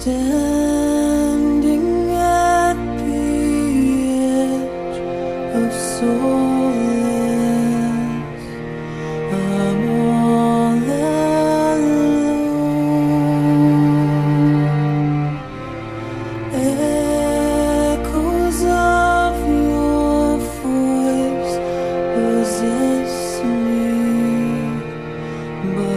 Standing at the edge of solace, I'm all alone. Echoes of your voice possess me, but